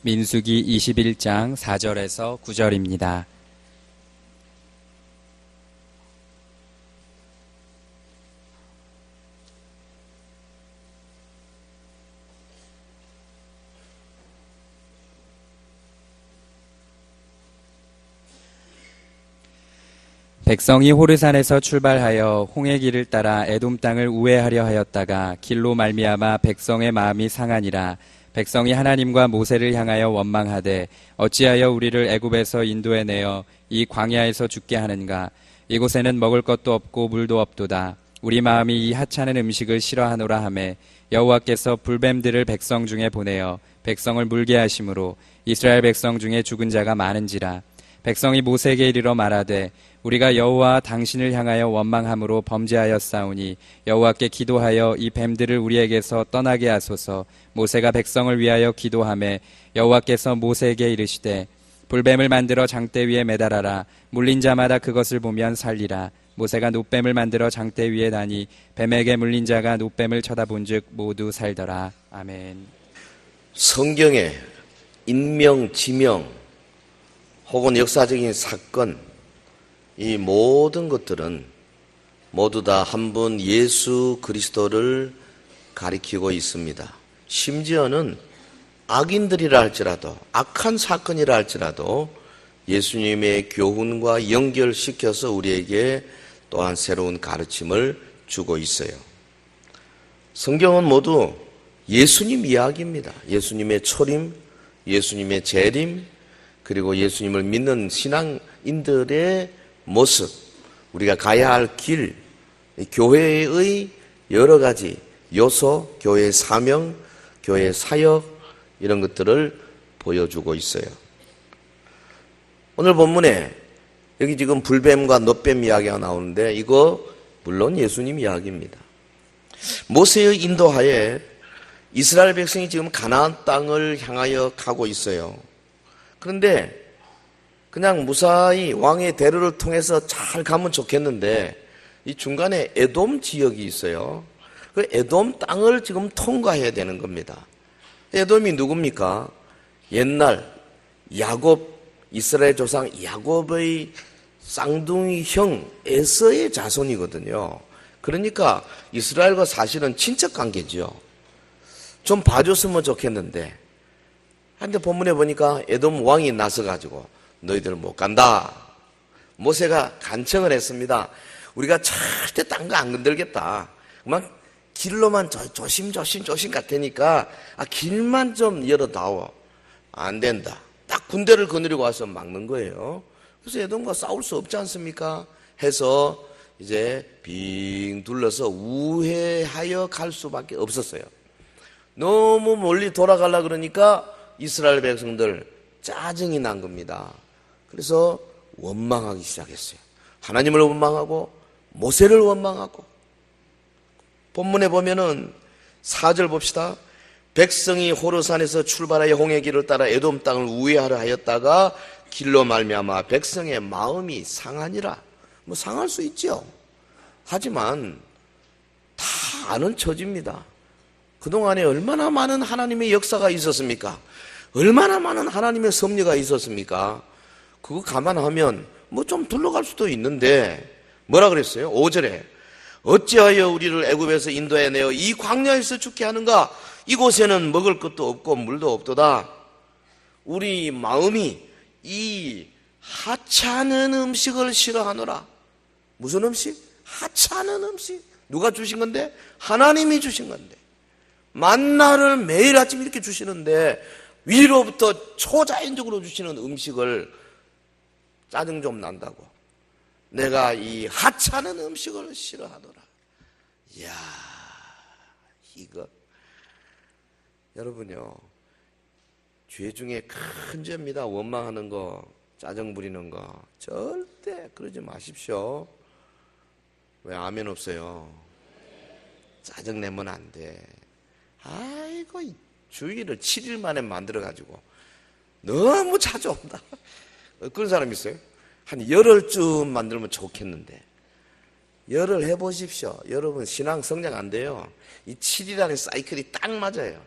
민수기 21장 4절에서 9절입니다. 백성이 호르산에서 출발하여 홍해 길을 따라 에돔 땅을 우회하려 하였다가 길로 말미암아 백성의 마음이 상하니라. 백성이 하나님과 모세를 향하여 원망하되 어찌하여 우리를 애굽에서 인도해 내어 이 광야에서 죽게 하는가. 이곳에는 먹을 것도 없고 물도 없도다. 우리 마음이 이 하찮은 음식을 싫어하노라 하매 여호와께서 불뱀들을 백성 중에 보내어 백성을 물게 하심으로 이스라엘 백성 중에 죽은 자가 많은지라. 백성이 모세에게 이르러 말하되 우리가 여호와 당신을 향하여 원망함으로 범죄하였사오니 여호와께 기도하여 이 뱀들을 우리에게서 떠나게 하소서. 모세가 백성을 위하여 기도하매 여호와께서 모세에게 이르시되 불뱀을 만들어 장대 위에 매달아라. 물린 자마다 그것을 보면 살리라. 모세가 놋뱀을 만들어 장대 위에 다니 뱀에게 물린 자가 놋뱀을 쳐다본즉 모두 살더라. 아멘. 성경의 인명, 지명 혹은 역사적인 사건, 이 모든 것들은 모두 다 한 분 예수 그리스도를 가리키고 있습니다. 심지어는 악인들이라 할지라도, 악한 사건이라 할지라도 예수님의 교훈과 연결시켜서 우리에게 또한 새로운 가르침을 주고 있어요. 성경은 모두 예수님 이야기입니다. 예수님의 초림, 예수님의 재림, 그리고 예수님을 믿는 신앙인들의 모습, 우리가 가야 할 길, 교회의 여러 가지 요소, 교회의 사명, 교회의 사역, 이런 것들을 보여주고 있어요. 오늘 본문에 여기 지금 불뱀과 놋뱀 이야기가 나오는데 이거 물론 예수님 이야기입니다. 모세의 인도하에 이스라엘 백성이 지금 가나안 땅을 향하여 가고 있어요. 그런데 그냥 무사히 왕의 대로를 통해서 잘 가면 좋겠는데 이 중간에 에돔 지역이 있어요. 그 에돔 땅을 지금 통과해야 되는 겁니다. 에돔이 누굽니까? 옛날 야곱, 이스라엘 조상 야곱의 쌍둥이 형 에서의 자손이거든요. 그러니까 이스라엘과 사실은 친척 관계죠. 좀 봐줬으면 좋겠는데, 한데 본문에 보니까 에돔 왕이 나서가지고 너희들 못 간다. 모세가 간청을 했습니다. 우리가 절대 딴 거 안 건들겠다. 그만 길로만 조심 갈 테니까 길만 좀 열어다오. 안 된다. 딱 군대를 거느리고 와서 막는 거예요. 그래서 에돔과 싸울 수 없지 않습니까? 해서 이제 빙 둘러서 우회하여 갈 수밖에 없었어요. 너무 멀리 돌아가려고 그러니까 이스라엘 백성들 짜증이 난 겁니다. 그래서 원망하기 시작했어요. 하나님을 원망하고 모세를 원망하고. 본문에 보면은 4절 봅시다. 백성이 호르산에서 출발하여 홍해 길을 따라 에돔 땅을 우회하려 하였다가 길로 말미암아 백성의 마음이 상하니라. 뭐 상할 수 있죠. 하지만 다 아는 처지입니다. 그동안에 얼마나 많은 하나님의 역사가 있었습니까? 얼마나 많은 하나님의 섭리가 있었습니까? 그거 감안하면 뭐 좀 둘러갈 수도 있는데 뭐라 그랬어요? 5절에 어찌하여 우리를 애굽에서 인도해 내어 이 광야에서 죽게 하는가? 이곳에는 먹을 것도 없고 물도 없도다. 우리 마음이 이 하찮은 음식을 싫어하노라. 무슨 음식? 하찮은 음식. 누가 주신 건데? 하나님이 주신 건데. 만나를 매일 아침 이렇게 주시는데 위로부터 초자연적으로 주시는 음식을 짜증 좀 난다고. 내가 이 하찮은 음식을 싫어하노라. 이야, 이거 여러분요, 죄 중에 큰 죄입니다. 원망하는 거, 짜증 부리는 거. 절대 그러지 마십시오. 왜 아멘 없어요? 짜증 내면 안 돼. 아이고, 주의를 7일 만에 만들어가지고 너무 자주 온다. 그런 사람 있어요? 한 열흘쯤 만들면 좋겠는데. 열흘 해보십시오. 여러분 신앙 성장 안 돼요. 이 7일이라는 사이클이 딱 맞아요.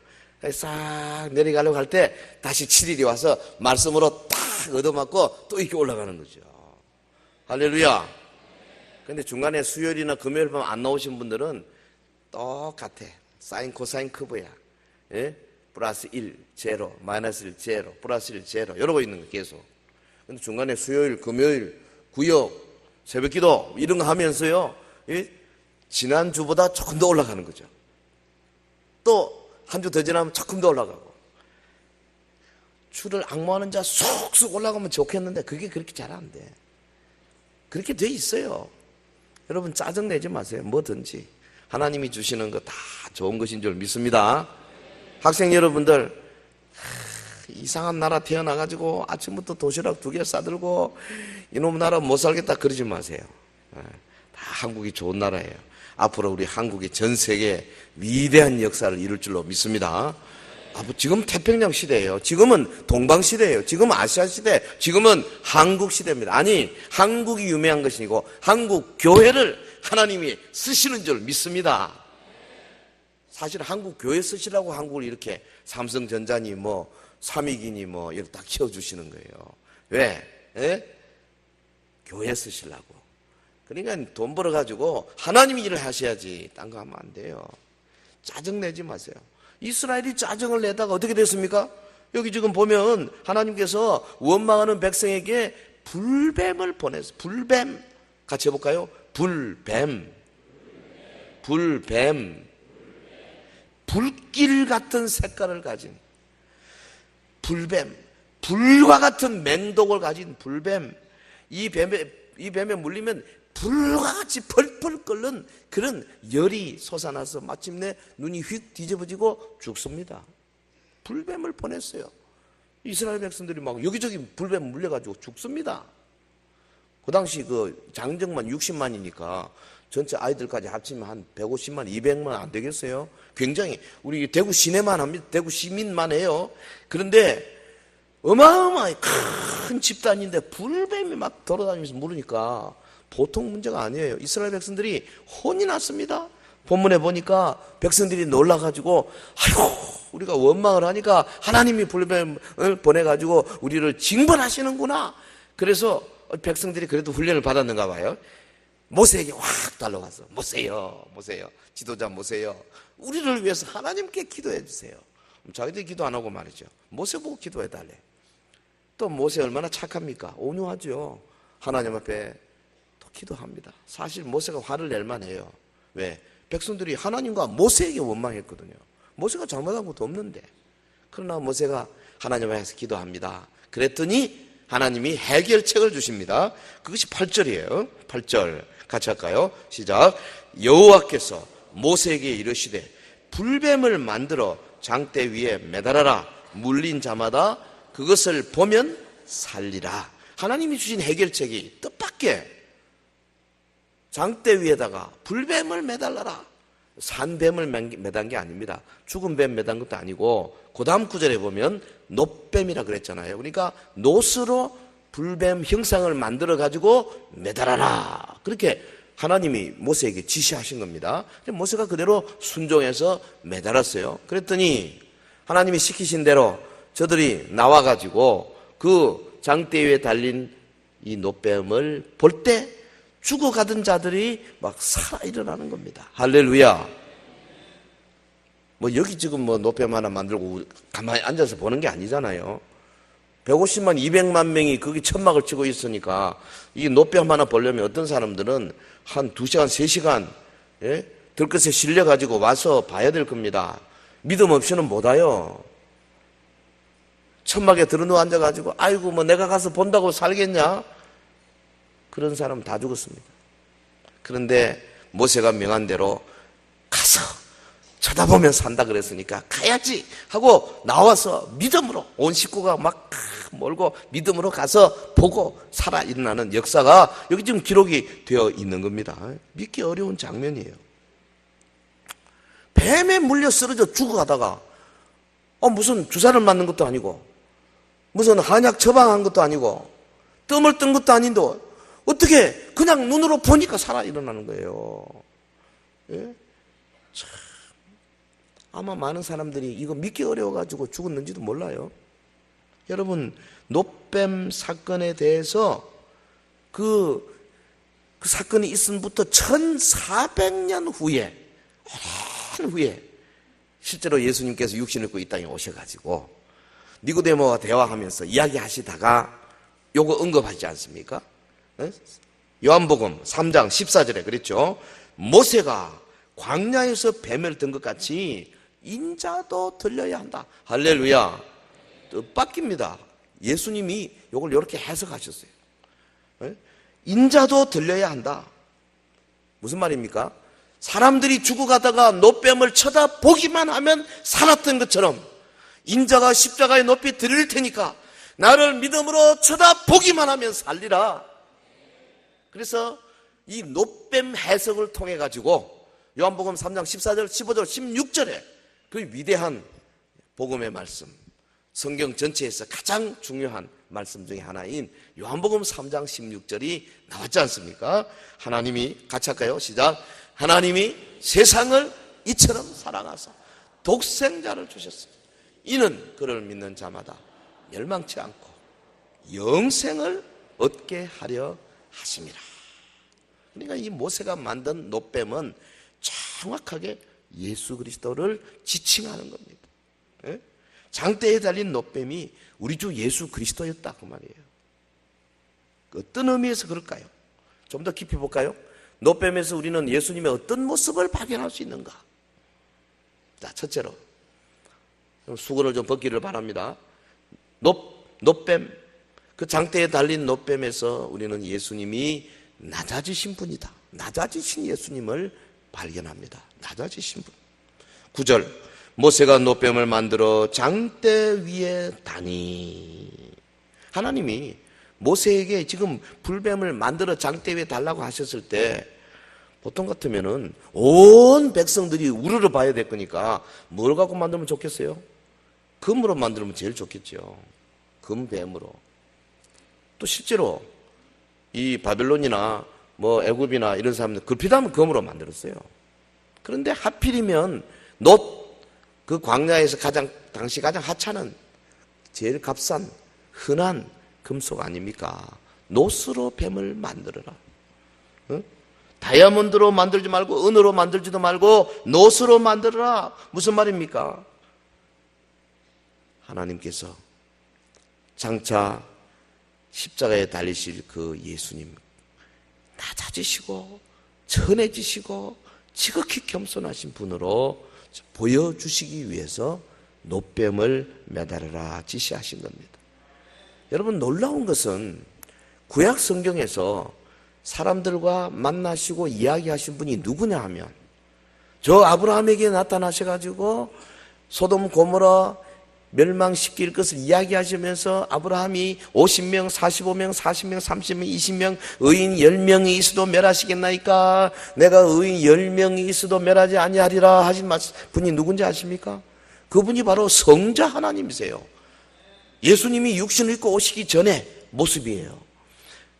싹 내려가려고 할 때 다시 7일이 와서 말씀으로 탁 얻어맞고 또 이렇게 올라가는 거죠. 할렐루야. 근데 중간에 수요일이나 금요일 밤 안 나오신 분들은 똑같아. 사인 코사인 커브야. 예? 플러스 1, 제로, 마이너스 1, 제로, 플러스 1, 제로 이러고 있는 거 계속. 근데 중간에 수요일, 금요일, 구역, 새벽기도 이런 거 하면서요. 예? 지난주보다 조금 더 올라가는 거죠. 또 한 주 더 지나면 조금 더 올라가고. 주를 앙모하는 자 쏙쏙 올라가면 좋겠는데 그게 그렇게 잘 안 돼. 그렇게 돼 있어요. 여러분 짜증내지 마세요. 뭐든지 하나님이 주시는 거 다 좋은 것인 줄 믿습니다. 학생 여러분들 이상한 나라 태어나가지고 아침부터 도시락 2개 싸들고 이놈 나라 못 살겠다 그러지 마세요. 다 한국이 좋은 나라예요. 앞으로 우리 한국이 전 세계에 위대한 역사를 이룰 줄로 믿습니다. 지금 태평양 시대예요. 지금은 동방 시대예요. 지금은 아시아 시대, 지금은 한국 시대입니다. 아니, 한국이 유명한 것이 아니고 한국 교회를 하나님이 쓰시는 줄 믿습니다. 사실 한국 교회 쓰시라고 한국을 이렇게 삼성전자니 뭐 삼익이니 뭐 이렇게 딱 키워주시는 거예요. 왜? 에? 교회 쓰시려고. 그러니까 돈 벌어가지고 하나님이 일을 하셔야지 딴 거 하면 안 돼요. 짜증내지 마세요. 이스라엘이 짜증을 내다가 어떻게 됐습니까? 여기 지금 보면 하나님께서 원망하는 백성에게 불뱀을 보냈어요. 불뱀. 같이 해볼까요? 불뱀. 불뱀. 불길 같은 색깔을 가진 불뱀. 불과 같은 맹독을 가진 불뱀. 이 뱀에 물리면 불과 같이 펄펄 끓는 그런 열이 솟아나서 마침내 눈이 휙 뒤집어지고 죽습니다. 불뱀을 보냈어요. 이스라엘 백성들이 막 여기저기 불뱀 물려가지고 죽습니다. 그 당시 그 장정만 60만이니까 전체 아이들까지 합치면 한 150만, 200만 안 되겠어요? 굉장히 우리 대구 시내만 합니다. 대구 시민만 해요. 그런데 어마어마하게 큰 집단인데 불뱀이 막 돌아다니면서 물으니까 보통 문제가 아니에요. 이스라엘 백성들이 혼이 났습니다. 본문에 보니까 백성들이 놀라가지고 아이고 우리가 원망을 하니까 하나님이 불뱀을 보내가지고 우리를 징벌하시는구나. 그래서 백성들이 그래도 훈련을 받았는가 봐요. 모세에게 확 달려가서 모세요 지도자 모세요, 우리를 위해서 하나님께 기도해 주세요. 자기들이 기도 안 하고 말이죠. 모세 보고 기도해 달래. 또 모세 얼마나 착합니까? 온유하죠. 하나님 앞에 또 기도합니다. 사실 모세가 화를 낼 만해요. 왜? 백성들이 하나님과 모세에게 원망했거든요. 모세가 잘못한 것도 없는데. 그러나 모세가 하나님 앞에서 기도합니다. 그랬더니 하나님이 해결책을 주십니다. 그것이 8절이에요. 8절 같이 할까요? 시작. 여호와께서 모세에게 이르시되 불뱀을 만들어 장대 위에 매달아라. 물린 자마다 그것을 보면 살리라. 하나님이 주신 해결책이 뜻밖의 장대 위에다가 불뱀을 매달라라. 산뱀을 매단 게 아닙니다. 죽은 뱀 매단 것도 아니고 그 다음 구절에 보면 놋뱀이라 그랬잖아요. 그러니까 놋으로 불뱀 형상을 만들어 가지고 매달아라. 그렇게 하나님이 모세에게 지시하신 겁니다. 모세가 그대로 순종해서 매달았어요. 그랬더니 하나님이 시키신 대로 저들이 나와가지고 그 장대 위에 달린 이 놋뱀을 볼 때 죽어가던 자들이 막 살아 일어나는 겁니다. 할렐루야. 뭐 여기 지금 뭐 놋뱀 하나 만들고 가만히 앉아서 보는 게 아니잖아요. 150만, 200만 명이 거기 천막을 치고 있으니까 이 놋뱀 하나 보려면 어떤 사람들은 한 2시간, 3시간 예? 들것에 실려가지고 와서 봐야 될 겁니다. 믿음 없이는 못 와요. 천막에 들어누워 앉아가지고 아이고 뭐 내가 가서 본다고 살겠냐? 그런 사람 다 죽었습니다. 그런데 모세가 명한 대로 가서 쳐다보면 산다 그랬으니까 가야지 하고 나와서 믿음으로 온 식구가 막 몰고 믿음으로 가서 보고 살아 일어나는 역사가 여기 지금 기록이 되어 있는 겁니다. 믿기 어려운 장면이에요. 뱀에 물려 쓰러져 죽어가다가 무슨 주사를 맞는 것도 아니고 무슨 한약 처방한 것도 아니고 뜸을 뜬 것도 아닌데 어떻게 그냥 눈으로 보니까 살아 일어나는 거예요. 예? 아마 많은 사람들이 이거 믿기 어려워가지고 죽었는지도 몰라요. 여러분, 노뱀 사건에 대해서 그 사건이 있음부터 1400년 후에, 오랜 후에 실제로 예수님께서 육신을 입고 이 땅에 오셔가지고 니고데모와 대화하면서 이야기하시다가 요거 언급하지 않습니까? 요한복음 3장 14절에 그랬죠. 모세가 광야에서 뱀을 든 것 같이 인자도 들려야 한다. 할렐루야. 뜻밖입니다. 예수님이 요걸 이렇게 해석하셨어요. 인자도 들려야 한다. 무슨 말입니까? 사람들이 죽어가다가 노뱀을 쳐다보기만 하면 살았던 것처럼 인자가 십자가에 높이 들릴 테니까 나를 믿음으로 쳐다보기만 하면 살리라. 그래서 이 노뱀 해석을 통해 가지고 요한복음 3장 14절, 15절, 16절에 그 위대한 복음의 말씀, 성경 전체에서 가장 중요한 말씀 중에 하나인 요한복음 3장 16절이 나왔지 않습니까? 하나님이, 같이 할까요? 시작. 하나님이 세상을 이처럼 사랑하사 독생자를 주셨습니다. 이는 그를 믿는 자마다 멸망치 않고 영생을 얻게 하려 하심이라. 그러니까 이 모세가 만든 노뱀은 정확하게 예수 그리스도를 지칭하는 겁니다. 예? 장대에 달린 노뱀이 우리 주 예수 그리스도였다 그 말이에요. 어떤 의미에서 그럴까요? 좀 더 깊이 볼까요? 노뱀에서 우리는 예수님의 어떤 모습을 발견할 수 있는가? 자, 첫째로 수건을 좀 벗기를 바랍니다. 노뱀, 그 장대에 달린 노뱀에서 우리는 예수님이 낮아지신 분이다, 낮아지신 예수님을 발견합니다. 낮아지신 분. 9절, 모세가 노뱀을 만들어 장대 위에 다니. 하나님이 모세에게 지금 불뱀을 만들어 장대 위에 달라고 하셨을 때 보통 같으면은 온 백성들이 우르르 봐야 될 거니까 뭘 갖고 만들면 좋겠어요? 금으로 만들면 제일 좋겠죠. 금뱀으로. 또 실제로 이 바벨론이나 뭐 애굽이나 이런 사람들 급히다면 금으로 만들었어요. 그런데 하필이면 그 광야에서 당시 가장 하찮은 제일 값싼 흔한 금속 아닙니까? 노스로 뱀을 만들어라. 응? 다이아몬드로 만들지 말고 은으로 만들지도 말고 노스로 만들어라. 무슨 말입니까? 하나님께서 장차 십자가에 달리실 그 예수님, 낮아지시고 천해지시고 지극히 겸손하신 분으로 보여주시기 위해서 노뱀을 매달으라 지시하신 겁니다. 여러분, 놀라운 것은 구약 성경에서 사람들과 만나시고 이야기하신 분이 누구냐 하면 저 아브라함에게 나타나셔가지고 소돔 고모라 멸망시킬 것을 이야기하시면서 아브라함이 50명, 45명, 40명, 30명, 20명, 의인 10명이 있어도 멸하시겠나이까? 내가 의인 10명이 있어도 멸하지 아니하리라 하신 분이 누군지 아십니까? 그분이 바로 성자 하나님이세요. 예수님이 육신을 입고 오시기 전에 모습이에요.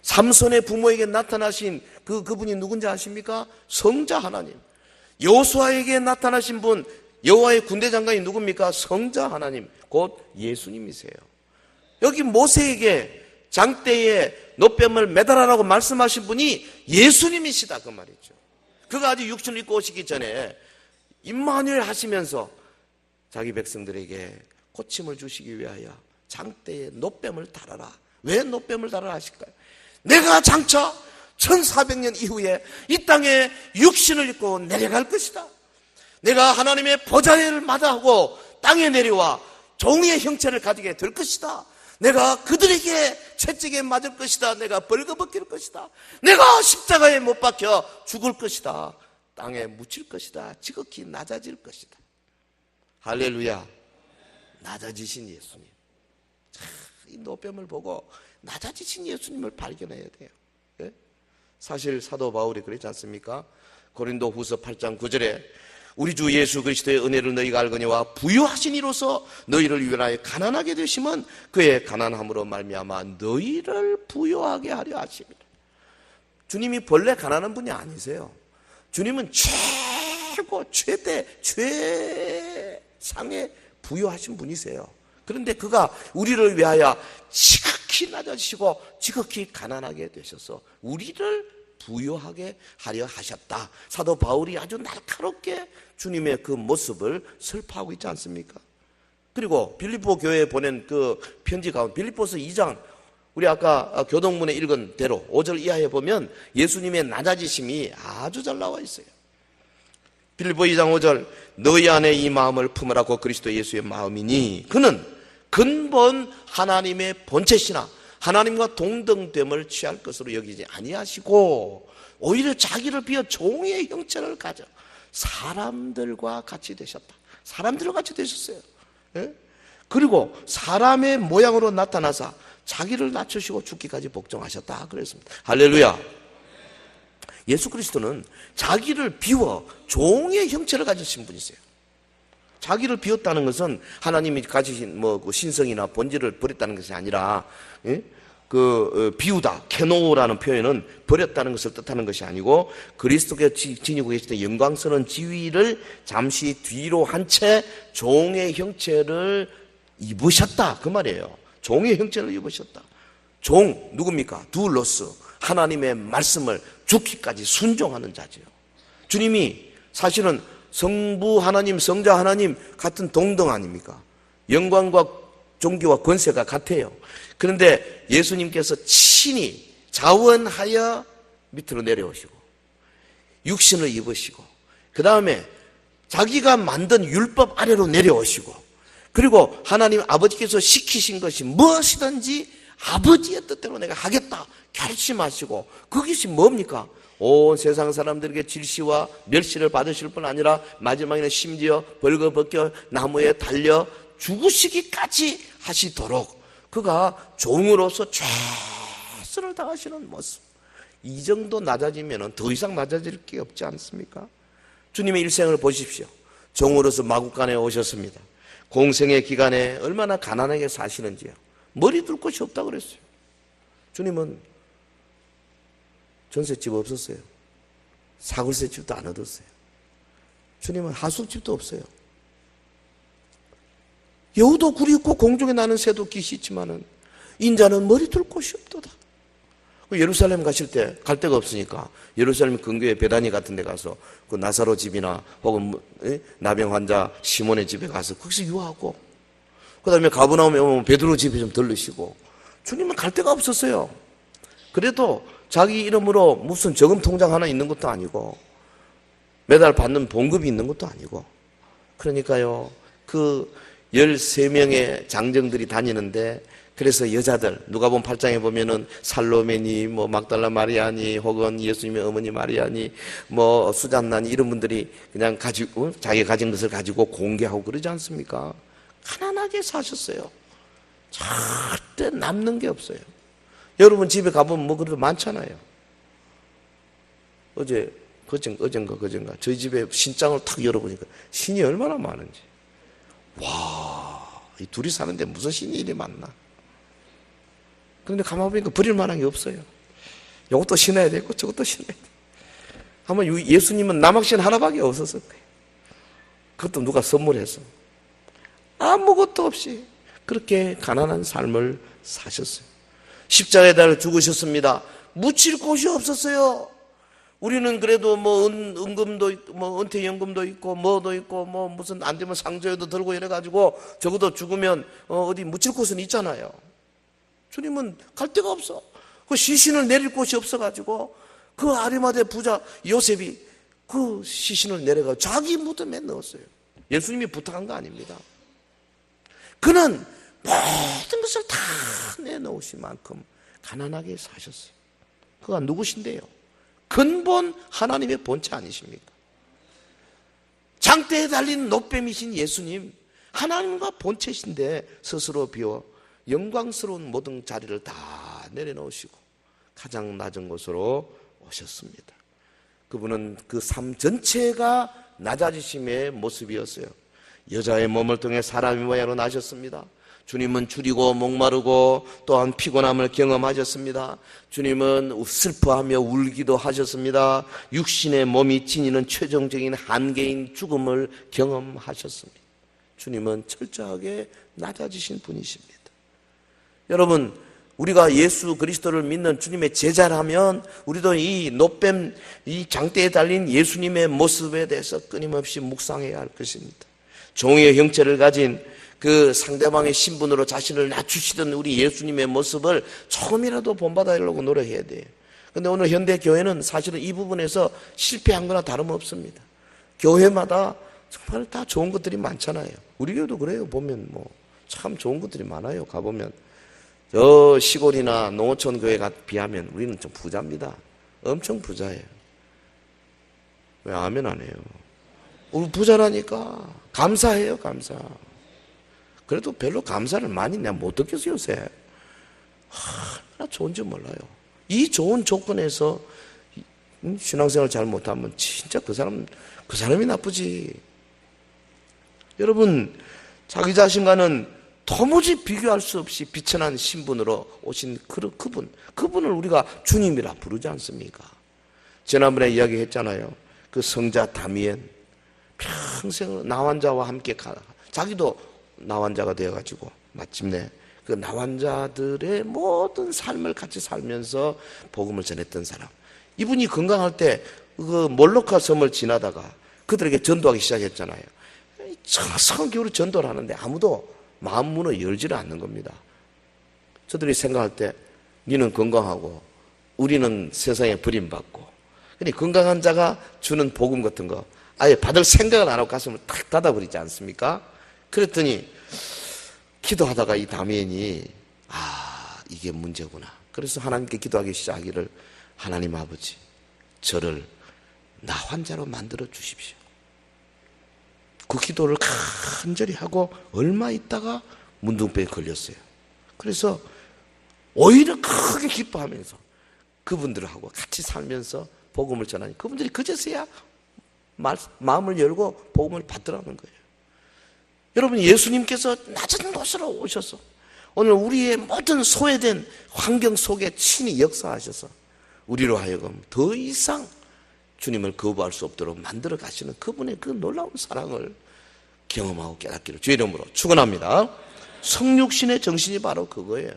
삼손의 부모에게 나타나신 그분이 누군지 아십니까? 성자 하나님. 여호수아에게 나타나신 분, 여호와의 군대 장관이 누굽니까? 성자 하나님, 곧 예수님이세요. 여기 모세에게 장대에 노뱀을 매달아라고 말씀하신 분이 예수님이시다 그 말이죠. 그가 아직 육신을 입고 오시기 전에 임마누엘 하시면서 자기 백성들에게 고침을 주시기 위하여 장대에 노뱀을 달아라. 왜 노뱀을 달아라 하실까요? 내가 장차 1400년 이후에 이 땅에 육신을 입고 내려갈 것이다. 내가 하나님의 보좌를 마다하고 땅에 내려와 종의 형체를 가지게 될 것이다. 내가 그들에게 채찍에 맞을 것이다. 내가 벌거벗길 것이다. 내가 십자가에 못 박혀 죽을 것이다. 땅에 묻힐 것이다. 지극히 낮아질 것이다. 할렐루야. 낮아지신 예수님. 이 노뱀을 보고 낮아지신 예수님을 발견해야 돼요. 예? 사실 사도 바울이 그랬지 않습니까? 고린도 후서 8장 9절에 우리 주 예수 그리스도의 은혜를 너희가 알거니와 부유하신 이로서 너희를 위하여 가난하게 되심은 그의 가난함으로 말미암아 너희를 부유하게 하려 하십니다. 주님이 본래 가난한 분이 아니세요. 주님은 최고 최대 상에 부여하신 분이세요. 그런데 그가 우리를 위하여 지극히 낮아지시고 지극히 가난하게 되셔서 우리를 부유하게 하려 하셨다. 사도 바울이 아주 날카롭게 주님의 그 모습을 설파하고 있지 않습니까? 그리고 빌립보 교회에 보낸 그 편지 가운데 빌립보서 2장 우리 아까 교동문에 읽은 대로 5절 이하에 보면 예수님의 낮아지심이 아주 잘 나와 있어요. 빌립보 2장 5절 너희 안에 이 마음을 품으라고 그리스도 예수의 마음이니 그는 근본 하나님의 본체시나 하나님과 동등됨을 취할 것으로 여기지 아니하시고 오히려 자기를 비워 종의 형체를 가져 사람들과 같이 되셨다. 사람들과 같이 되셨어요. 예? 그리고 사람의 모양으로 나타나사 자기를 낮추시고 죽기까지 복종하셨다 그랬습니다. 할렐루야. 예수 그리스도는 자기를 비워 종의 형체를 가지신 분이세요. 자기를 비웠다는 것은 하나님이 가지신 그 신성이나 본질을 버렸다는 것이 아니라 비우다, 케노라는 표현은 버렸다는 것을 뜻하는 것이 아니고 그리스도께서 지니고 계시던 영광스러운 지위를 잠시 뒤로 한 채 종의 형체를 입으셨다 그 말이에요. 종의 형체를 입으셨다. 종 누굽니까? 두로스 하나님의 말씀을 죽기까지 순종하는 자죠. 주님이 사실은 성부 하나님, 성자 하나님 같은 동등 아닙니까? 영광과 존귀와 권세가 같아요. 그런데 예수님께서 친히 자원하여 밑으로 내려오시고 육신을 입으시고 그 다음에 자기가 만든 율법 아래로 내려오시고 그리고 하나님 아버지께서 시키신 것이 무엇이든지 아버지의 뜻대로 내가 하겠다 결심하시고 그것이 뭡니까? 온 세상 사람들에게 질시와 멸시를 받으실 뿐 아니라 마지막에는 심지어 벌거벗겨 나무에 달려 죽으시기까지 하시도록 그가 종으로서 최선을 다하시는 모습. 이 정도 낮아지면 더 이상 낮아질 게 없지 않습니까? 주님의 일생을 보십시오. 종으로서 마국간에 오셨습니다. 공생의 기간에 얼마나 가난하게 사시는지요. 머리 둘 곳이 없다고 그랬어요. 주님은 전셋집 없었어요. 사골세 집도 안 얻었어요. 주님은 하숙집도 없어요. 여우도 굴이 있고 공중에 나는 새도 깃이 있지만은 인자는 머리 둘 곳이 없도다. 예루살렘 가실 때 갈 데가 없으니까 예루살렘 근교에 베다니 같은 데 가서 그 나사로 집이나 혹은 나병 환자 시몬의 집에 가서 거기서 유하고 그 다음에 가버나움에 오면 베드로 집에 좀 들르시고 주님은 갈 데가 없었어요. 그래도 자기 이름으로 무슨 저금 통장 하나 있는 것도 아니고 매달 받는 봉급이 있는 것도 아니고 그러니까요 그 13명의 장정들이 다니는데 그래서 여자들 누가복음 8장에 보면은 살로메니 뭐 막달라 마리아니 혹은 예수님의 어머니 마리아니 뭐 수잔나니 이런 분들이 그냥 가지고 자기 가진 것을 가지고 공개하고 그러지 않습니까? 가난하게 사셨어요. 절대 남는 게 없어요. 여러분 집에 가보면 뭐 그래도 많잖아요. 어젠가 저희 집에 신장을 탁 열어보니까 신이 얼마나 많은지. 와, 이 둘이 사는데 무슨 신이 이리 많나. 그런데 가만 보니까 버릴 만한 게 없어요. 이것도 신어야 되고 저것도 신어야 돼. 아마 예수님은 남학신 하나밖에 없었을 거예요. 그것도 누가 선물해서. 아무것도 없이 그렇게 가난한 삶을 사셨어요. 십자가에 달려 죽으셨습니다. 묻힐 곳이 없었어요. 우리는 그래도 뭐 은금도 있고 뭐 은퇴연금도 있고 뭐도 있고 뭐 무슨 안 되면 상조에도 들고 이래가지고 적어도 죽으면 어디 묻힐 곳은 있잖아요. 주님은 갈 데가 없어. 그 시신을 내릴 곳이 없어가지고 그 아리마대 부자 요셉이 그 시신을 내려가 자기 무덤에 넣었어요. 예수님이 부탁한 거 아닙니다. 그는 모든 것을 다 내놓으신 만큼 가난하게 사셨어요. 그가 누구신데요? 근본 하나님의 본체 아니십니까? 장대에 달린 노뱀이신 예수님, 하나님과 본체신데 스스로 비워 영광스러운 모든 자리를 다 내려놓으시고 가장 낮은 곳으로 오셨습니다. 그분은 그 삶 전체가 낮아지심의 모습이었어요. 여자의 몸을 통해 사람의 모양으로 나셨습니다. 주님은 줄이고 목마르고 또한 피곤함을 경험하셨습니다. 주님은 슬퍼하며 울기도 하셨습니다. 육신의 몸이 지니는 최종적인 한계인 죽음을 경험하셨습니다. 주님은 철저하게 낮아지신 분이십니다. 여러분, 우리가 예수 그리스도를 믿는 주님의 제자라면 우리도 이 노뱀, 이 장대에 달린 예수님의 모습에 대해서 끊임없이 묵상해야 할 것입니다. 종의 형체를 가진 그 상대방의 신분으로 자신을 낮추시던 우리 예수님의 모습을 조금이라도 본받아내려고 노력해야 돼요. 그런데 오늘 현대 교회는 사실은 이 부분에서 실패한 거나 다름없습니다. 교회마다 정말 다 좋은 것들이 많잖아요. 우리 교회도 그래요. 보면 참 좋은 것들이 많아요. 가보면 저 시골이나 농어촌 교회가 비하면 우리는 좀 부자입니다. 엄청 부자예요. 왜 아멘 안 해요? 우리 부자라니까. 감사해요, 감사. 그래도 별로 감사를 많이 내가 못 듣겠어요, 요새. 얼마나 좋은지 몰라요. 이 좋은 조건에서 신앙생활 잘 못하면 진짜 그 사람이 나쁘지. 여러분, 자기 자신과는 도무지 비교할 수 없이 비천한 신분으로 오신 그분을 우리가 주님이라 부르지 않습니까? 지난번에 이야기했잖아요. 그 성자 다미엔 평생 나환자와 함께 자기도 나환자가 되어가지고 마침내 그 나환자들의 모든 삶을 같이 살면서 복음을 전했던 사람. 이분이 건강할 때 그 몰로카 섬을 지나다가 그들에게 전도하기 시작했잖아요. 청성한 겨울에 전도를 하는데 아무도 마음 문을 열지를 않는 겁니다. 저들이 생각할 때 니는 건강하고 우리는 세상에 버림받고, 근데 건강한 자가 주는 복음 같은 거 아예 받을 생각을 안 하고 가슴을 탁 닫아버리지 않습니까? 그랬더니 기도하다가 이 다미엔이 이게 문제구나. 그래서 하나님께 기도하기 시작하기를, 하나님 아버지, 저를 나 환자로 만들어 주십시오. 그 기도를 간절히 하고 얼마 있다가 문둥병에 걸렸어요. 그래서 오히려 크게 기뻐하면서 그분들하고 같이 살면서 복음을 전하니 그분들이 그제서야 마음을 열고 복음을 받더라는 거예요. 여러분, 예수님께서 낮은 곳으로 오셔서 오늘 우리의 모든 소외된 환경 속에 친히 역사하셔서 우리로 하여금 더 이상 주님을 거부할 수 없도록 만들어 가시는 그분의 그 놀라운 사랑을 경험하고 깨닫기를 주의 이름으로 축원합니다. 성육신의 정신이 바로 그거예요.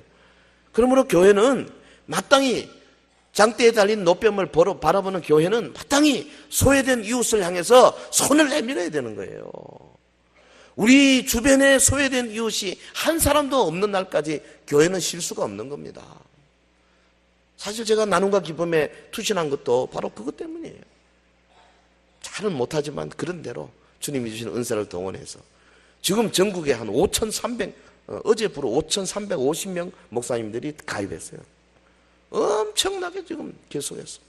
그러므로 교회는 마땅히 장대에 달린 노뱀을 바라보는 교회는 마땅히 소외된 이웃을 향해서 손을 내밀어야 되는 거예요. 우리 주변에 소외된 이웃이 한 사람도 없는 날까지 교회는 쉴 수가 없는 겁니다. 사실 제가 나눔과 기쁨에 투신한 것도 바로 그것 때문이에요. 잘은 못하지만 그런 대로 주님이 주신 은사를 동원해서 지금 전국에 한 5,300, 어제부로 5,350명 목사님들이 가입했어요. 엄청나게 지금 계속해서.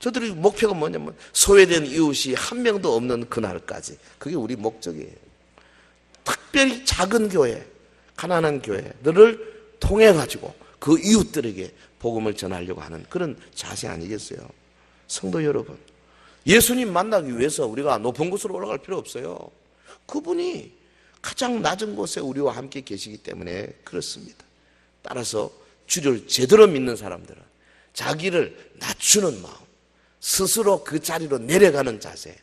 저들의 목표가 뭐냐면 소외된 이웃이 한 명도 없는 그날까지. 그게 우리 목적이에요. 특별히 작은 교회, 가난한 교회들을 통해 가지고 그 이웃들에게 복음을 전하려고 하는 그런 자세 아니겠어요? 성도 여러분, 예수님 만나기 위해서 우리가 높은 곳으로 올라갈 필요 없어요. 그분이 가장 낮은 곳에 우리와 함께 계시기 때문에 그렇습니다. 따라서 주를 제대로 믿는 사람들은 자기를 낮추는 마음, 스스로 그 자리로 내려가는 자세,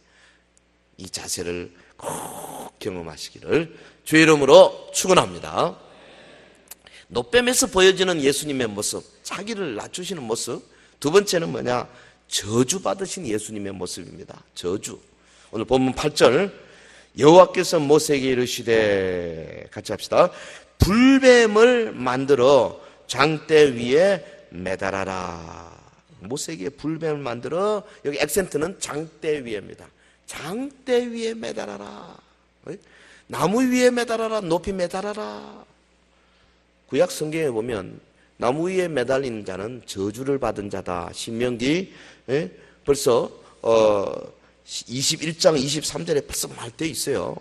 이 자세를 꼭 경험하시기를 주의 이름으로 축원합니다. 노뱀에서 보여지는 예수님의 모습, 자기를 낮추시는 모습. 두 번째는 뭐냐? 저주받으신 예수님의 모습입니다. 저주. 오늘 본문 8절, 여호와께서 모세에게 이르시되, 같이 합시다. 불뱀을 만들어 장대 위에 매달아라. 모세에게 불뱀을 만들어, 여기 액센트는 장대 위에입니다. 장대 위에 매달아라. 나무 위에 매달아라. 높이 매달아라. 구약 성경에 보면 나무 위에 매달린 자는 저주를 받은 자다. 신명기 벌써 21장 23절에 벌써 말되어 있어요.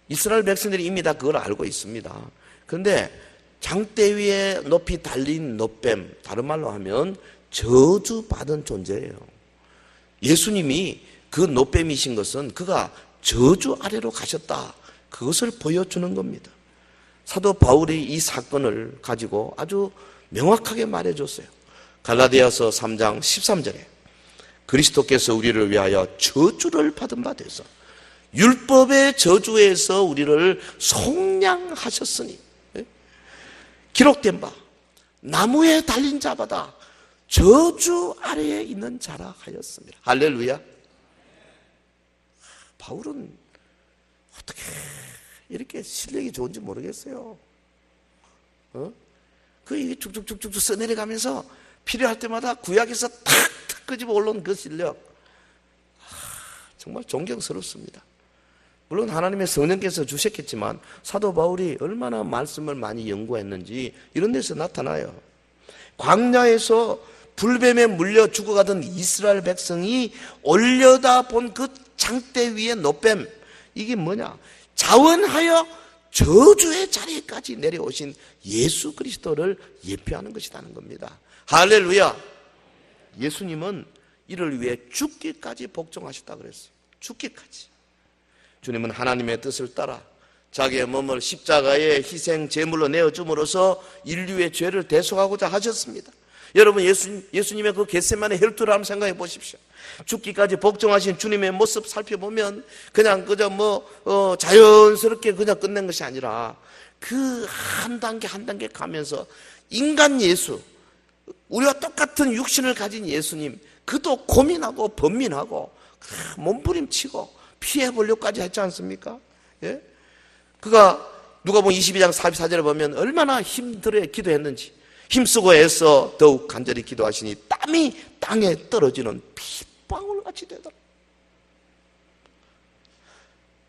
이스라엘 백성들이 이미 다 그걸 알고 있습니다. 그런데 장대 위에 높이 달린 노뱀, 다른 말로 하면 저주받은 존재예요. 예수님이 그 노뱀이신 것은 그가 저주 아래로 가셨다, 그것을 보여주는 겁니다. 사도 바울이 이 사건을 가지고 아주 명확하게 말해줬어요. 갈라디아서 3장 13절에 그리스도께서 우리를 위하여 저주를 받은 바 되서 율법의 저주에서 우리를 속량하셨으니 기록된 바 나무에 달린 자마다 저주 아래에 있는 자라 하였습니다. 할렐루야. 바울은 어떻게 이렇게 실력이 좋은지 모르겠어요. 이게 쭉쭉쭉쭉 써내려가면서 필요할 때마다 구약에서 탁탁 끄집어 올라온 그 실력, 정말 존경스럽습니다. 물론 하나님의 성령께서 주셨겠지만 사도 바울이 얼마나 말씀을 많이 연구했는지 이런 데서 나타나요. 광야에서 불뱀에 물려 죽어가던 이스라엘 백성이 올려다본 그 장대 위의 노뱀, 이게 뭐냐? 자원하여 저주의 자리까지 내려오신 예수 그리스도를 예표하는 것이라는 겁니다. 할렐루야. 예수님은 이를 위해 죽기까지 복종하셨다 그랬어요. 죽기까지. 주님은 하나님의 뜻을 따라 자기의 몸을 십자가의 희생 제물로 내어줌으로써 인류의 죄를 대속하고자 하셨습니다. 여러분, 예수님의 그 겟세마네 혈투를 한번 생각해 보십시오. 죽기까지 복종하신 주님의 모습 살펴보면 그냥 그저 자연스럽게 그냥 끝낸 것이 아니라 그 한 단계 한 단계 가면서 인간 예수, 우리와 똑같은 육신을 가진 예수님, 그도 고민하고 번민하고 몸부림치고 피해보려고까지 했지 않습니까? 예? 그가 누가복음 22장 44절에 보면 얼마나 힘들어 기도했는지, 힘쓰고 애써 더욱 간절히 기도하시니 땀이 땅에 떨어지는 핏방울같이 되더라.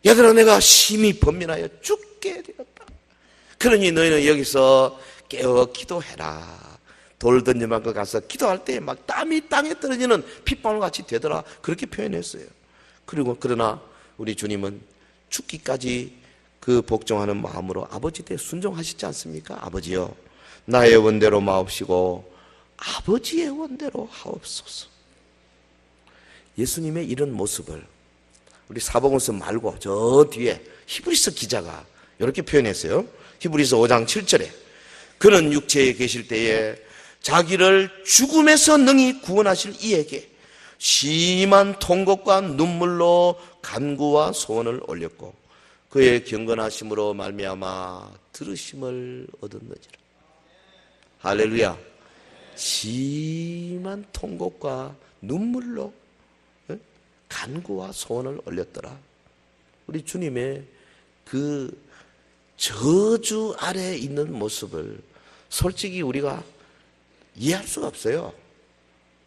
얘들아, 내가 심히 번민하여 죽게 되었다. 그러니 너희는 여기서 깨어 기도해라. 돌 던져만큼 가서 기도할 때 막 땀이 땅에 떨어지는 핏방울같이 되더라. 그렇게 표현했어요. 그러나 우리 주님은 죽기까지 그 복종하는 마음으로 아버지 때 순종하시지 않습니까? 아버지여, 나의 원대로 마옵시고 아버지의 원대로 하옵소서. 예수님의 이런 모습을 우리 사복음서 말고 저 뒤에 히브리서 기자가 이렇게 표현했어요. 히브리서 5장 7절에 그는 육체에 계실 때에 자기를 죽음에서 능히 구원하실 이에게 심한 통곡과 눈물로 간구와 소원을 올렸고 그의 경건하심으로 말미암아 들으심을 얻었느니라. 할렐루야. 심한 통곡과 눈물로 간구와 소원을 올렸더라. 우리 주님의 그 저주 아래에 있는 모습을 솔직히 우리가 이해할 수가 없어요.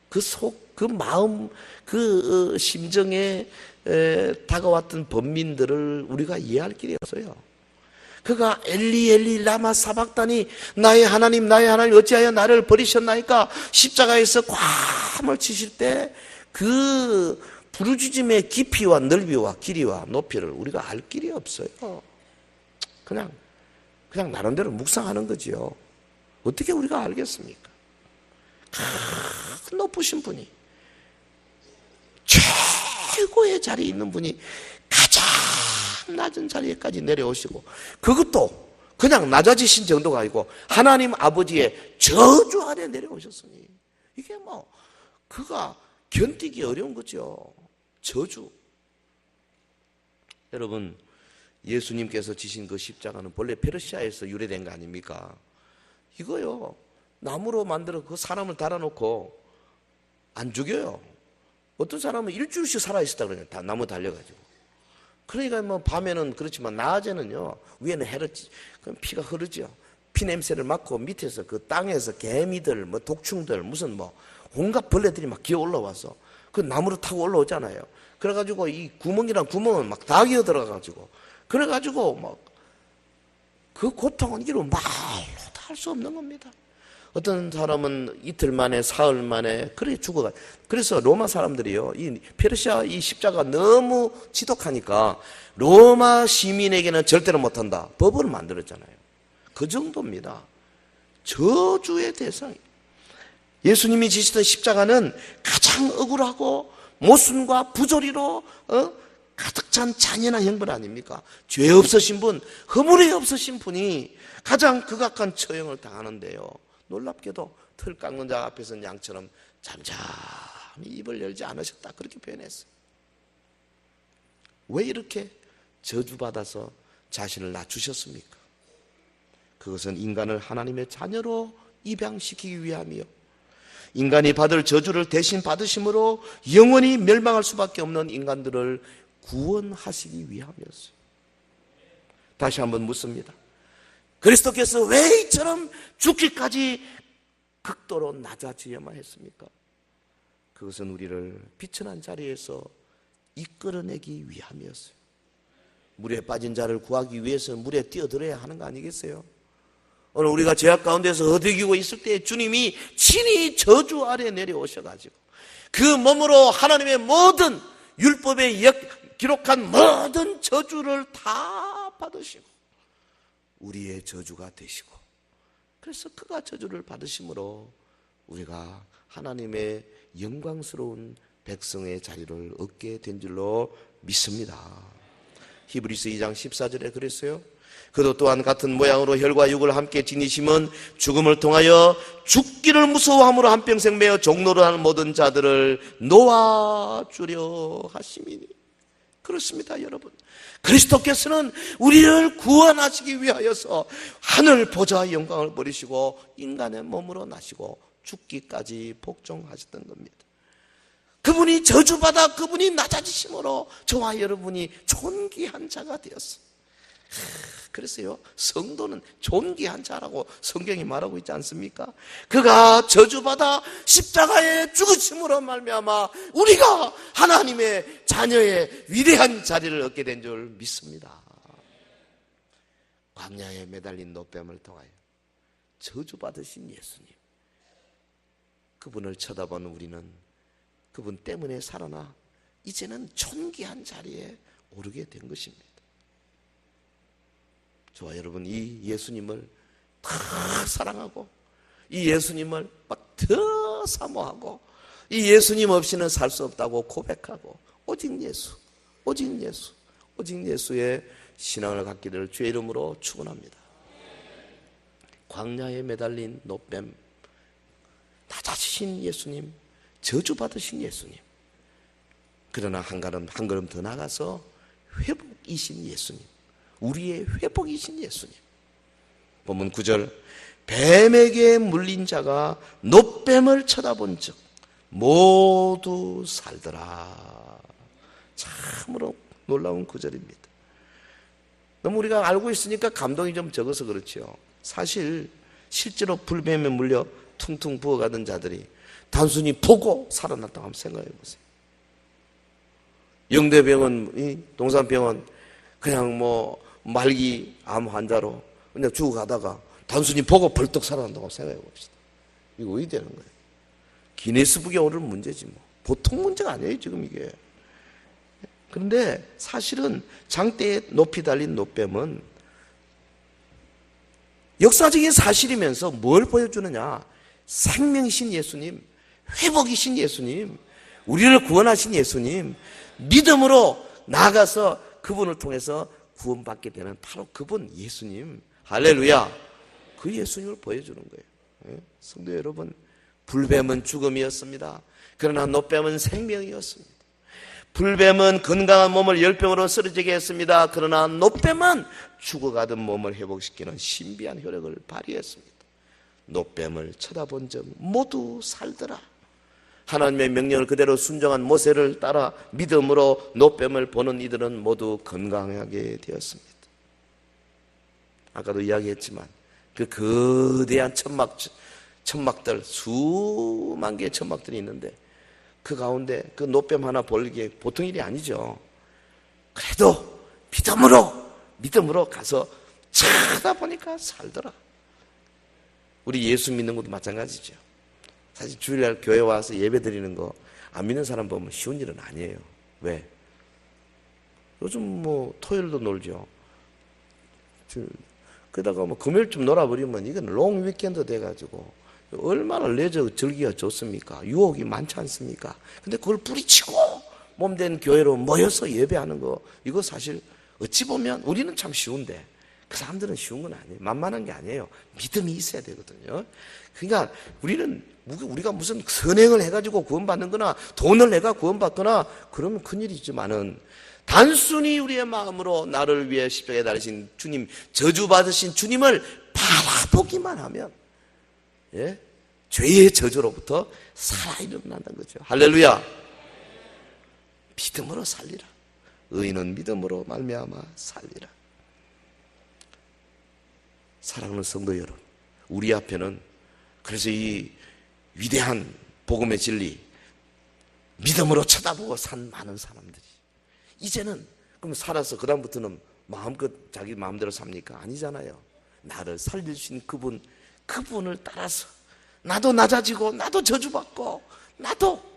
그 속, 그 마음, 그 심정에 다가왔던 범민들을 우리가 이해할 길이 없어요. 그가 엘리 엘리 라마 사박다니 나의 하나님 어찌하여 나를 버리셨나이까 십자가에서 괌을 치실 때 그 부르짖음의 깊이와 넓이와 길이와 높이를 우리가 알 길이 없어요. 그냥 나름대로 묵상하는 거지요. 어떻게 우리가 알겠습니까? 큰 높으신 분이, 최고의 자리에 있는 분이 가장 낮은 자리에까지 내려오시고, 그것도 그냥 낮아지신 정도가 아니고 하나님 아버지의 저주 아래 내려오셨으니 이게 그가 견디기 어려운 거죠. 저주. 여러분, 예수님께서 지신 그 십자가는 본래 페르시아에서 유래된 거 아닙니까? 이거요, 나무로 만들어 그 사람을 달아놓고 안 죽여요. 어떤 사람은 일주일씩 살아있었다 그러냐, 다 나무 달려가지고. 그러니까 밤에는 그렇지만 낮에는요, 위에는 그럼 피가 흐르죠. 피 냄새를 맡고 밑에서 그 땅에서 개미들, 독충들, 무슨 온갖 벌레들이 막 기어 올라와서 그 나무를 타고 올라오잖아요. 그래가지고 이 구멍이란 구멍은 막 다 기어 들어가가지고, 그래가지고 그 고통은 이로 말로 다 할 수 없는 겁니다. 어떤 사람은 이틀 만에, 사흘 만에 그렇게 죽어가. 그래서 로마 사람들이요, 이 페르시아 이 십자가 너무 지독하니까 로마 시민에게는 절대로 못한다, 법을 만들었잖아요. 그 정도입니다. 저주의 대상이. 예수님이 지시던 십자가는 가장 억울하고 모순과 부조리로 가득 찬 잔인한 형벌 아닙니까? 죄 없으신 분, 허물이 없으신 분이 가장 극악한 처형을 당하는데요, 놀랍게도 틀 깎는 자 앞에서는 양처럼 잠잠히 입을 열지 않으셨다, 그렇게 표현했어요. 왜 이렇게 저주받아서 자신을 낮추셨습니까? 그것은 인간을 하나님의 자녀로 입양시키기 위함이요, 인간이 받을 저주를 대신 받으심으로 영원히 멸망할 수밖에 없는 인간들을 구원하시기 위함이었어요. 다시 한번 묻습니다. 그리스도께서 왜 이처럼 죽기까지 극도로 낮아지어야만 했습니까? 그것은 우리를 비천한 자리에서 이끌어내기 위함이었어요. 물에 빠진 자를 구하기 위해서는 물에 뛰어들어야 하는 거 아니겠어요? 오늘 우리가 죄악 가운데서 허덕이고 있을 때 주님이 친히 저주 아래 내려오셔가지고 그 몸으로 하나님의 모든 율법에 기록한 모든 저주를 다 받으시고 우리의 저주가 되시고, 그래서 그가 저주를 받으심으로 우리가 하나님의 영광스러운 백성의 자리를 얻게 된 줄로 믿습니다. 히브리서 2장 14절에 그랬어요. 그도 또한 같은 모양으로 혈과 육을 함께 지니심은 죽음을 통하여 죽기를 무서워함으로 한평생 매어 종노를 하는 모든 자들을 놓아주려 하심이니. 그렇습니다, 여러분. 그리스도께서는 우리를 구원하시기 위하여서 하늘 보좌의 영광을 버리시고 인간의 몸으로 나시고 죽기까지 복종하셨던 겁니다. 그분이 저주받아 그분이 낮아지심으로 저와 여러분이 존귀한 자가 되었어요. 그래서요, 성도는 존귀한 자라고 성경이 말하고 있지 않습니까? 그가 저주받아 십자가에 죽으심으로 말미암아 우리가 하나님의 자녀의 위대한 자리를 얻게 된 줄 믿습니다. 광야에 매달린 노뱀을 통하여 저주받으신 예수님, 그분을 쳐다보는 우리는 그분 때문에 살아나 이제는 존귀한 자리에 오르게 된 것입니다. 저와 여러분, 이 예수님을 더 사랑하고 이 예수님을 막 더 사모하고 이 예수님 없이는 살 수 없다고 고백하고 오직 예수, 오직 예수, 오직 예수의 신앙을 갖기를 주의 이름으로 축원합니다. 광야에 매달린 노뱀, 낮아지신 예수님, 저주받으신 예수님, 그러나 한 걸음 더 나가서 회복이신 예수님, 우리의 회복이신 예수님. 본문 9절, 뱀에게 물린 자가 노뱀을 쳐다본 즉 모두 살더라. 참으로 놀라운 구절입니다. 너무 우리가 알고 있으니까 감동이 좀 적어서 그렇죠. 사실 실제로 불뱀에 물려 퉁퉁 부어가던 자들이 단순히 보고 살아났다고 한번 생각해 보세요. 영대병원, 동산병원 그냥 뭐 말기 암 환자로 그냥 죽어가다가 단순히 보고 벌떡 살아난다고 생각해 봅시다. 이거 어디 되는 거예요? 기네스북에 오를 문제지 뭐. 보통 문제가 아니에요 지금 이게. 그런데 사실은 장대에 높이 달린 노뱀은 역사적인 사실이면서 뭘 보여주느냐? 생명이신 예수님, 회복이신 예수님, 우리를 구원하신 예수님, 믿음으로 나아가서 그분을 통해서 구원받게 되는 바로 그분 예수님, 할렐루야, 그 예수님을 보여주는 거예요. 성도 여러분, 불뱀은 죽음이었습니다. 그러나 노뱀은 생명이었습니다. 불뱀은 건강한 몸을 열병으로 쓰러지게 했습니다. 그러나 노뱀은 죽어가던 몸을 회복시키는 신비한 효력을 발휘했습니다. 노뱀을 쳐다본 적 모두 살더라. 하나님의 명령을 그대로 순종한 모세를 따라 믿음으로 노뱀을 보는 이들은 모두 건강하게 되었습니다. 아까도 이야기했지만 그 거대한 천막들, 수만 개의 천막들이 있는데 그 가운데 그 노뱀 하나 보기에 보통 일이 아니죠. 그래도 믿음으로 가서 쳐다보니까 살더라. 우리 예수 믿는 것도 마찬가지죠. 사실 주일날 교회 와서 예배 드리는 거 안 믿는 사람 보면 쉬운 일은 아니에요. 왜? 요즘 뭐 토요일도 놀죠. 그러다가 뭐 금요일쯤 놀아버리면 이건 롱 위켄드 돼가지고 얼마나 레저 즐기기가 좋습니까? 유혹이 많지 않습니까? 근데 그걸 뿌리치고 몸된 교회로 모여서 예배하는 거, 이거 사실 어찌 보면 우리는 참 쉬운데 그 사람들은 쉬운 건 아니에요. 만만한 게 아니에요. 믿음이 있어야 되거든요. 그러니까 우리가 무슨 선행을 해가지고 구원받는 거나 돈을 내가 구원받거나 그러면 큰일이지만은 단순히 우리의 마음으로 나를 위해 십자가에 달리신 주님, 저주받으신 주님을 바라보기만 하면 죄의 저주로부터 살아일어난다는 거죠. 할렐루야. 믿음으로 살리라. 의인은 믿음으로 말미암아 살리라. 사랑하는 성도 여러분, 우리 앞에는 그래서 이 위대한 복음의 진리 믿음으로 쳐다보고 산 많은 사람들이 이제는 그럼 살아서 그다음부터는 마음껏 자기 마음대로 삽니까? 아니잖아요. 나를 살릴 수 있는 그분을 따라서 나도 낮아지고 나도 저주받고 나도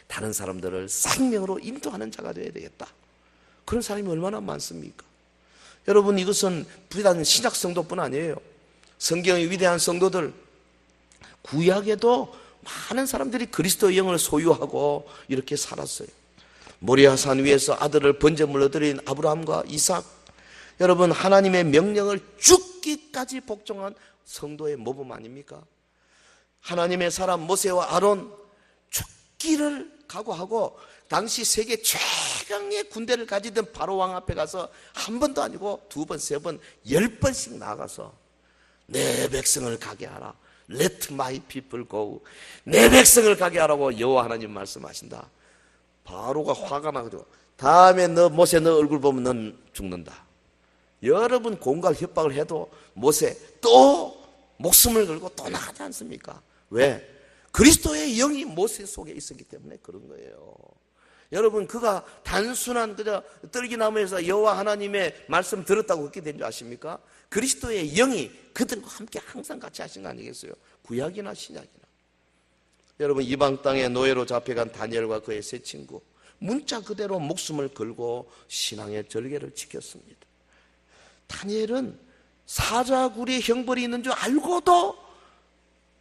다른 사람들을 생명으로 인도하는 자가 되어야 되겠다. 그런 사람이 얼마나 많습니까? 여러분, 이것은 비단 신약 성도뿐 아니에요. 성경의 위대한 성도들, 구약에도 많은 사람들이 그리스도의 영을 소유하고 이렇게 살았어요. 모리아산 위에서 아들을 번제물로 드린 아브라함과 이삭, 여러분, 하나님의 명령을 죽기까지 복종한 성도의 모범 아닙니까? 하나님의 사람 모세와 아론, 죽기를 각오하고 당시 세계 최강의 군대를 가지던 바로 왕 앞에 가서 한 번도 아니고 두 번, 세 번, 10번씩 나가서 내 백성을 가게 하라. Let my people go. 내 백성을 가게 하라고 여호와 하나님 말씀하신다. 바로가 화가 나가지고 다음에 모세 너 얼굴 보면 넌 죽는다. 여러분 공갈 협박을 해도 모세 또 목숨을 걸고 또 나가지 않습니까? 왜? 그리스도의 영이 모세 속에 있었기 때문에 그런 거예요. 여러분, 그가 단순한 그저 떨기나무에서 여호와 하나님의 말씀 들었다고 그렇게 된 줄 아십니까? 그리스도의 영이 그들과 함께 항상 같이 하신 거 아니겠어요? 구약이나 신약이나. 여러분, 이방 땅에 노예로 잡혀간 다니엘과 그의 세 친구, 문자 그대로 목숨을 걸고 신앙의 절개를 지켰습니다. 다니엘은 사자굴의 형벌이 있는 줄 알고도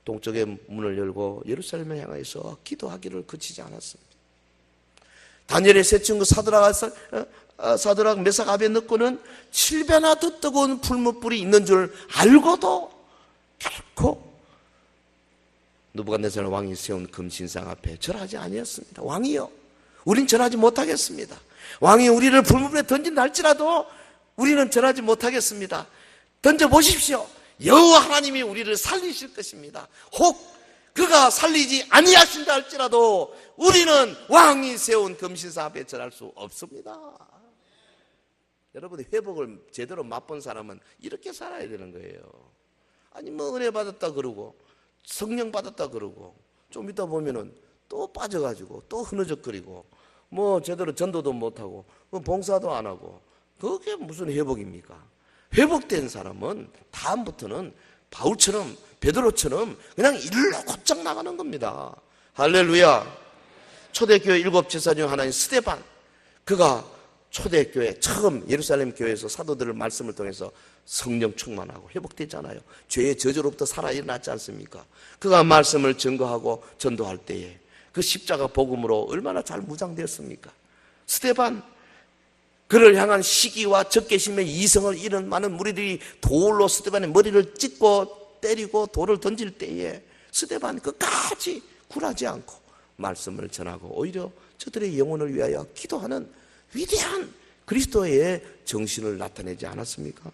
동쪽의 문을 열고 예루살렘을 향해서 기도하기를 그치지 않았습니다. 다니엘의 세 친구 사드락, 메삭, 아벳느고는 7배나 더 뜨거운 풀무불이 있는 줄 알고도 결코 느부갓네살 왕이 세운 금신상 앞에 절하지 아니었습니다. 왕이요, 우린 절하지 못하겠습니다. 왕이 우리를 불무불에 던진다 할지라도 우리는 절하지 못하겠습니다. 던져보십시오. 여호와 하나님이 우리를 살리실 것입니다. 혹 그가 살리지 아니하신다 할지라도 우리는 왕이 세운 금신상 앞에 절할 수 없습니다. 여러분, 회복을 제대로 맛본 사람은 이렇게 살아야 되는 거예요. 아니 뭐 은혜 받았다 그러고 성령 받았다 그러고 좀 있다 보면은 또 빠져가지고 또 흐느적거리고 뭐 제대로 전도도 못하고 봉사도 안 하고 그게 무슨 회복입니까? 회복된 사람은 다음부터는 바울처럼 베드로처럼 그냥 일로 곧장 나가는 겁니다. 할렐루야. 초대교회 7제사 중 하나인 스데반, 그가 초대교회 처음 예루살렘 교회에서 사도들의 말씀을 통해서 성령 충만하고 회복됐잖아요. 죄의 저주로부터 살아 일어났지 않습니까? 그가 말씀을 증거하고 전도할 때에 그 십자가 복음으로 얼마나 잘 무장되었습니까? 스데반, 그를 향한 시기와 적개심의 이성을 잃은 많은 무리들이 돌로 스데반의 머리를 찢고 때리고 돌을 던질 때에 스데반 끝까지 굴하지 않고 말씀을 전하고 오히려 저들의 영혼을 위하여 기도하는 위대한 그리스도의 정신을 나타내지 않았습니까?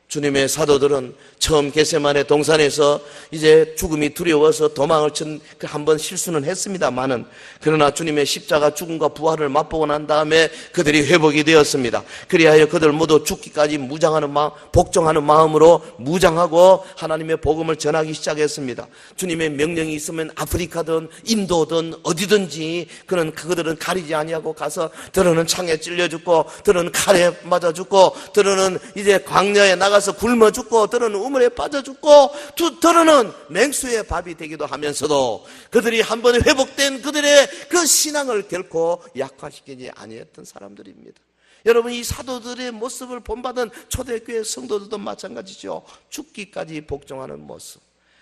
주님의 사도들은 처음 겟세마네 동산에서 이제 죽음이 두려워서 도망을 친 한 번 실수는 했습니다만은, 그러나 주님의 십자가 죽음과 부활을 맛보고 난 다음에 그들이 회복이 되었습니다. 그리하여 그들 모두 죽기까지 무장하는 마음, 복종하는 마음으로 무장하고 하나님의 복음을 전하기 시작했습니다. 주님의 명령이 있으면 아프리카든 인도든 어디든지 그들은 가리지 아니하고 가서 들어는 창에 찔려 죽고, 들어는 칼에 맞아 죽고, 들어는 이제 광야에 나가서 굶어 죽고, 들어는 우물에 빠져 죽고, 들어는 맹수의 밥이 되기도 하면서도 그들이 한번 회복된 그들의 그 신앙을 결코 약화시키지 아니했던 사람들입니다. 여러분, 이 사도들의 모습을 본받은 초대교회 성도들도 마찬가지죠. 죽기까지 복종하는 모습.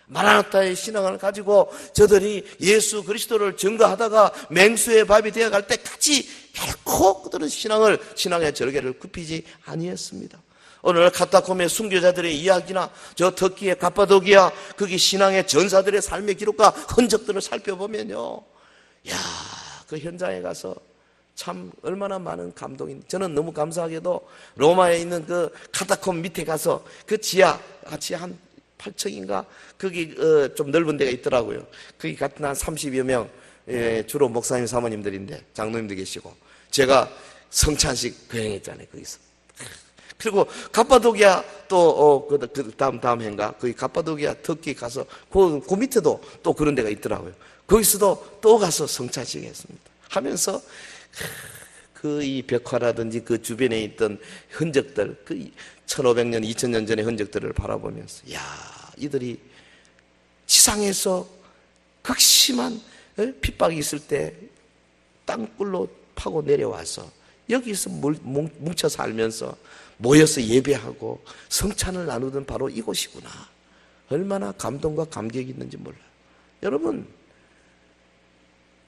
마라나타의 신앙을 가지고 저들이 예수 그리스도를 증거하다가 맹수의 밥이 되어갈 때까지 결코 그들은 신앙의 절개를 굽히지 아니했습니다. 오늘 카타콤의 순교자들의 이야기나 저 터키의 가파도기아 거기 신앙의 전사들의 삶의 기록과 흔적들을 살펴보면요, 그 현장에 가서 참 얼마나 많은 감동이. 저는 너무 감사하게도 로마에 있는 그 카타콤 밑에 가서 그 지하 한 8층인가 거기 좀 넓은 데가 있더라고요. 거기 같은 한 30여 명 주로 목사님 사모님들인데 장로님도 계시고 제가 성찬식 거행했잖아요 거기서. 그리고 갑바도기아 또 그 다음 해인가 거기 갑바도기아 터키 가서 그 밑에도 또 그런 데가 있더라고요. 거기서도 또 가서 성찬식 했습니다. 하면서 그 이 벽화라든지 그 주변에 있던 흔적들, 그 1500년, 2000년 전의 흔적들을 바라보면서, 야, 이들이 지상에서 극심한 핍박이 있을 때 땅굴로 파고 내려와서 여기서 뭉쳐 살면서 모여서 예배하고 성찬을 나누던 바로 이곳이구나. 얼마나 감동과 감격이 있는지 몰라요. 여러분,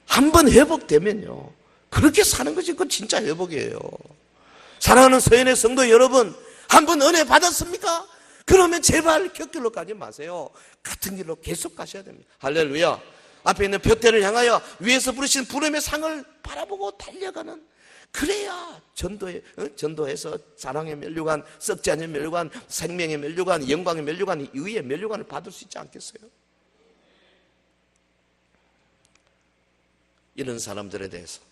한번 회복되면요. 그렇게 사는 것이 그 진짜 회복이에요. 사랑하는 서연의 성도 여러분, 한번 은혜 받았습니까? 그러면 제발 곁길로 가지 마세요. 같은 길로 계속 가셔야 됩니다. 할렐루야. 앞에 있는 표대를 향하여 위에서 부르신 부름의 상을 바라보고 달려가는, 그래야 전도해서 사랑의 면류관, 썩지 않은 면류관, 생명의 면류관, 영광의 면류관, 의의 면류관을 받을 수 있지 않겠어요? 이런 사람들에 대해서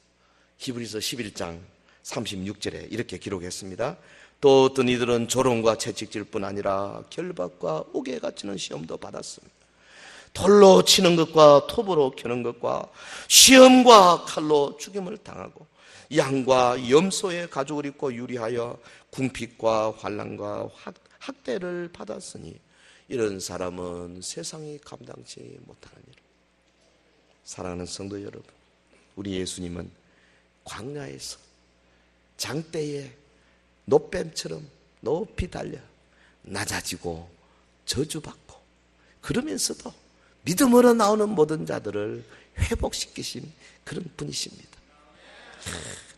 히브리서 11장 36절에 이렇게 기록했습니다. 또 어떤 이들은 조롱과 채찍질 뿐 아니라 결박과 옥에 갇히는 시험도 받았습니다. 돌로 치는 것과 톱으로 켜는 것과 시험과 칼로 죽임을 당하고 양과 염소의 가죽을 입고 유리하여 궁핍과 환난과 학대를 받았으니 이런 사람은 세상이 감당치 못하는 일. 사랑하는 성도 여러분, 우리 예수님은 광야에서 장대에 노뱀처럼 높이 달려 낮아지고 저주받고 그러면서도 믿음으로 나오는 모든 자들을 회복시키신 그런 분이십니다.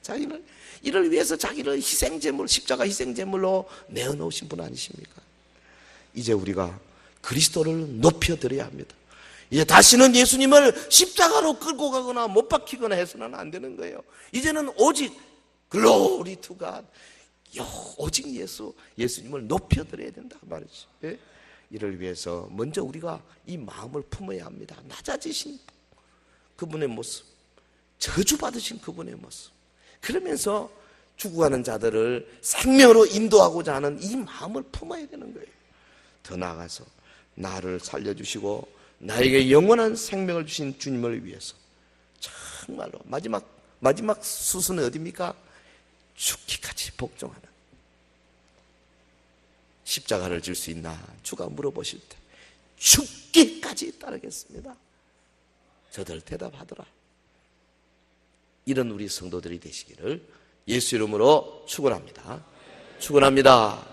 자기는 이를 위해서 자기를 희생제물, 십자가 희생제물로 내어놓으신 분 아니십니까? 이제 우리가 그리스도를 높여드려야 합니다. 이제 다시는 예수님을 십자가로 끌고 가거나 못 박히거나 해서는 안 되는 거예요. 이제는 오직 글로리 투 갓, 오직 예수님을 높여드려야 된다 말이죠. 예? 이를 위해서 먼저 우리가 이 마음을 품어야 합니다. 낮아지신 그분의 모습, 저주받으신 그분의 모습, 그러면서 죽어가는 자들을 생명으로 인도하고자 하는 이 마음을 품어야 되는 거예요. 더 나아가서 나를 살려주시고 나에게 영원한 생명을 주신 주님을 위해서 정말로 마지막 수순은 어디입니까? 죽기까지 복종하는, 십자가를 질 수 있나? 주가 물어보실 때 죽기까지 따르겠습니다. 저들 대답하더라. 이런 우리 성도들이 되시기를 예수 이름으로 축원합니다. 축원합니다.